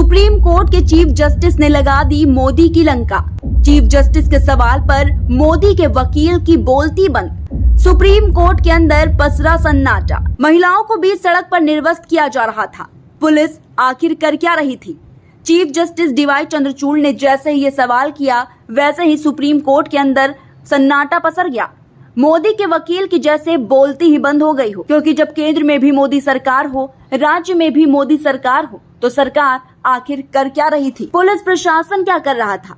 Supreme court के chief justice ने लगा दी मोदी की लंका। चीफ जस्टिस के सवाल पर मोदी के वकील की बोलती बंद। सुप्रीम कोर्ट के अंदर पसरा सन्नाटा। महिलाओं को बीच सड़क पर निर्वस्त्र किया जा रहा था। पुलिस आखिर कर क्या रही थी? चीफ जस्टिस डीवाई चंद्रचूड़ ने जैसे ही ये सवाल किया, वैसे ही सुप्रीम कोर्ट के अंदर सन्नाटा पसर गया। मोदी के वकील की जैसे बोलती ही बंद हो गई हो, क्योंकि जब केंद्र में भी मोदी सरकार हो, राज्य में भी मोदी सरकार हो, तो सरकार आखिर कर क्या रही थी? पुलिस प्रशासन क्या कर रहा था?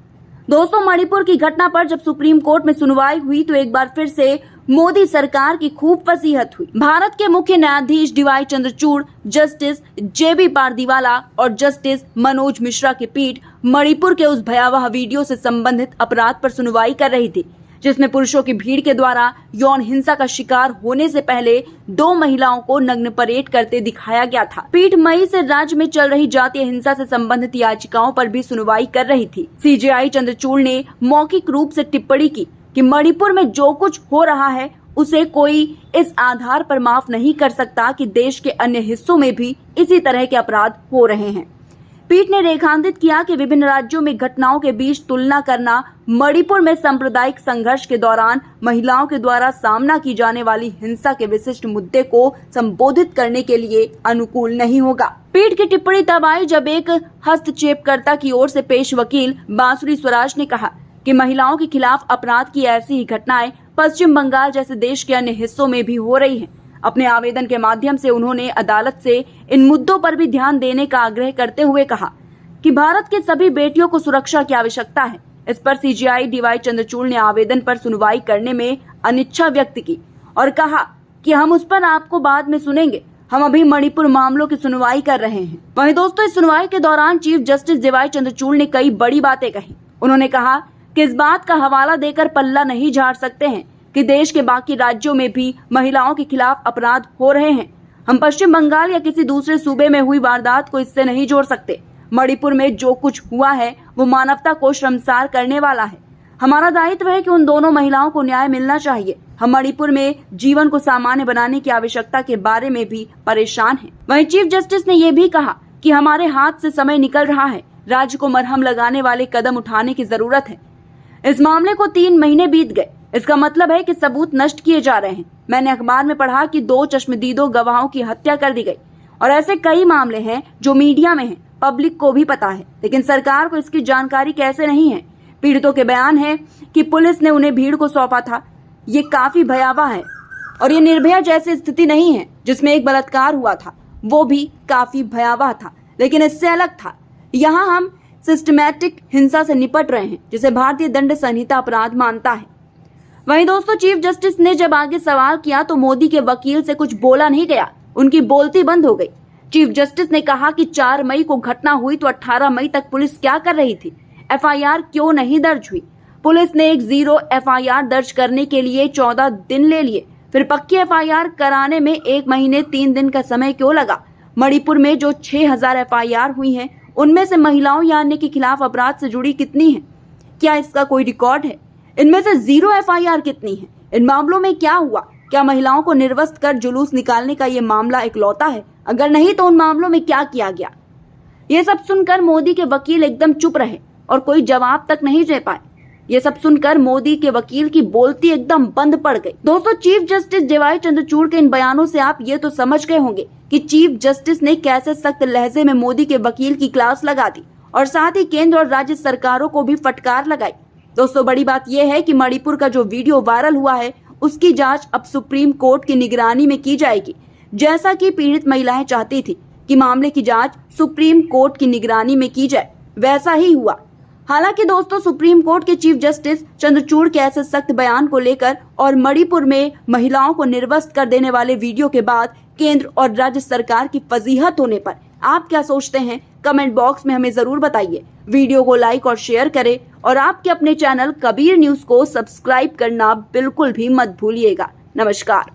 दोस्तों, मणिपुर की घटना पर जब सुप्रीम कोर्ट में सुनवाई हुई तो एक बार फिर से मोदी सरकार की खूब फसीहत हुई। भारत के मुख्य न्यायाधीश डीवाई चंद्रचूड़, जस्टिस जेबी पारदीवाला और जस्टिस मनोज मिश्रा की पीठ मणिपुर के उस भयावह वीडियो से संबंधित अपराध पर सुनवाई कर रही थी, जिसमें पुरुषों की भीड़ के द्वारा यौन हिंसा का शिकार होने से पहले 2 महिलाओं को नग्न परेड करते दिखाया गया था। पीठ मई से राज्य में चल रही जातीय हिंसा से संबंधित याचिकाओं पर भी सुनवाई कर रही थी। सीजेआई चंद्रचूड़ ने मौखिक रूप से टिप्पणी की कि मणिपुर में जो कुछ हो रहा है उसे कोई इस आधार पर माफ नहीं कर सकता कि देश के अन्य हिस्सों में भी इसी तरह के अपराध हो रहे हैं। पीठ ने रेखांकित किया कि विभिन्न राज्यों में घटनाओं के बीच तुलना करना मणिपुर में सांप्रदायिक संघर्ष के दौरान महिलाओं के द्वारा सामना की जाने वाली हिंसा के विशिष्ट मुद्दे को संबोधित करने के लिए अनुकूल नहीं होगा। पीठ की टिप्पणी तब आई जब एक हस्तक्षेपकर्ता की ओर से पेश वकील बांसुरी स्वराज ने कहा कि महिलाओं के खिलाफ अपराध की ऐसी ही घटनाएं पश्चिम बंगाल जैसे देश के अन्य हिस्सों में भी हो रही हैं। अपने आवेदन के माध्यम से उन्होंने अदालत से इन मुद्दों पर भी ध्यान देने का आग्रह करते हुए कहा कि भारत के सभी बेटियों को सुरक्षा की आवश्यकता है। इस पर सीजेआई डीवाई चंद्रचूड़ ने आवेदन पर सुनवाई करने में अनिच्छा व्यक्त की और कहा कि हम उस पर आपको बाद में सुनेंगे, हम अभी मणिपुर मामलों की सुनवाई कर रहे हैं। वहीं दोस्तों, इस सुनवाई के दौरान चीफ जस्टिस डीवाई चंद्रचूड़ ने कई बड़ी बातें कही। उन्होंने कहा कि इस बात का हवाला देकर पल्ला नहीं झाड़ सकते हैं कि देश के बाकी राज्यों में भी महिलाओं के खिलाफ अपराध हो रहे हैं। हम पश्चिम बंगाल या किसी दूसरे सूबे में हुई वारदात को इससे नहीं जोड़ सकते। मणिपुर में जो कुछ हुआ है वो मानवता को शर्मसार करने वाला है। हमारा दायित्व है कि उन दोनों महिलाओं को न्याय मिलना चाहिए। हम मणिपुर में जीवन को सामान्य बनाने की आवश्यकता के बारे में भी परेशान हैं। वहीं चीफ जस्टिस ने यह भी कहा कि हमारे हाथ से समय निकल रहा है, राज्य को मरहम लगाने वाले कदम उठाने की जरूरत है। इस मामले को 3 महीने बीत गए, इसका मतलब है कि सबूत नष्ट किए जा रहे हैं। मैंने अखबार में पढ़ा कि 2 चश्मदीदों गवाहों की हत्या कर दी गई और ऐसे कई मामले हैं जो मीडिया में हैं, पब्लिक को भी पता है, लेकिन सरकार को इसकी जानकारी कैसे नहीं है। पीड़ितों के बयान है कि पुलिस ने उन्हें भीड़ को सौंपा था। ये काफी भयावह है और ये निर्भया जैसी स्थिति नहीं है जिसमें एक बलात्कार हुआ था, वो भी काफी भयावह था, लेकिन इससे अलग था। यहाँ हम सिस्टमैटिक हिंसा से निपट रहे हैं, जिसे भारतीय दंड संहिता अपराध मानता है। वहीं दोस्तों, चीफ जस्टिस ने जब आगे सवाल किया तो मोदी के वकील से कुछ बोला नहीं गया, उनकी बोलती बंद हो गई। चीफ जस्टिस ने कहा कि 4 मई को घटना हुई तो 18 मई तक पुलिस क्या कर रही थी? एफआईआर क्यों नहीं दर्ज हुई? पुलिस ने एक 0 एफआईआर दर्ज करने के लिए 14 दिन ले लिए, फिर पक्की एफआईआर कराने में 1 महीने 3 दिन का समय क्यों लगा? मणिपुर में जो 6000 एफआईआर हुई हैं, उनमें से महिलाओं या अन्य के खिलाफ अपराध से जुड़ी कितनी है? क्या इसका कोई रिकॉर्ड है? इनमें से 0 एफआईआर कितनी है? इन मामलों में क्या हुआ? क्या महिलाओं को निर्वस्त्र कर जुलूस निकालने का ये मामला इकलौता है? अगर नहीं तो उन मामलों में क्या किया गया? ये सब सुनकर मोदी के वकील एकदम चुप रहे और कोई जवाब तक नहीं दे पाए। ये सब सुनकर मोदी के वकील की बोलती एकदम बंद पड़ गई। दोस्तों, चीफ जस्टिस डीवाई चंद्रचूड़ के इन बयानों से आप ये तो समझ गए होंगे कि चीफ जस्टिस ने कैसे सख्त लहजे में मोदी के वकील की क्लास लगा दी और साथ ही केंद्र और राज्य सरकारों को भी फटकार लगाई। दोस्तों, बड़ी बात यह है कि मणिपुर का जो वीडियो वायरल हुआ है उसकी जांच अब सुप्रीम कोर्ट की निगरानी में की जाएगी, जैसा कि पीड़ित महिलाएं चाहती थी कि मामले की जांच सुप्रीम कोर्ट की निगरानी में की जाए, वैसा ही हुआ। हालांकि दोस्तों, सुप्रीम कोर्ट के चीफ जस्टिस चंद्रचूड़ के ऐसे सख्त बयान को लेकर और मणिपुर में महिलाओं को निर्वस्त्र कर देने वाले वीडियो के बाद केंद्र और राज्य सरकार की फजीहत होने पर आप क्या सोचते हैं? कमेंट बॉक्स में हमें जरूर बताइए। वीडियो को लाइक और शेयर करें और आपके अपने चैनल कबीर न्यूज को सब्सक्राइब करना बिल्कुल भी मत भूलिएगा। नमस्कार।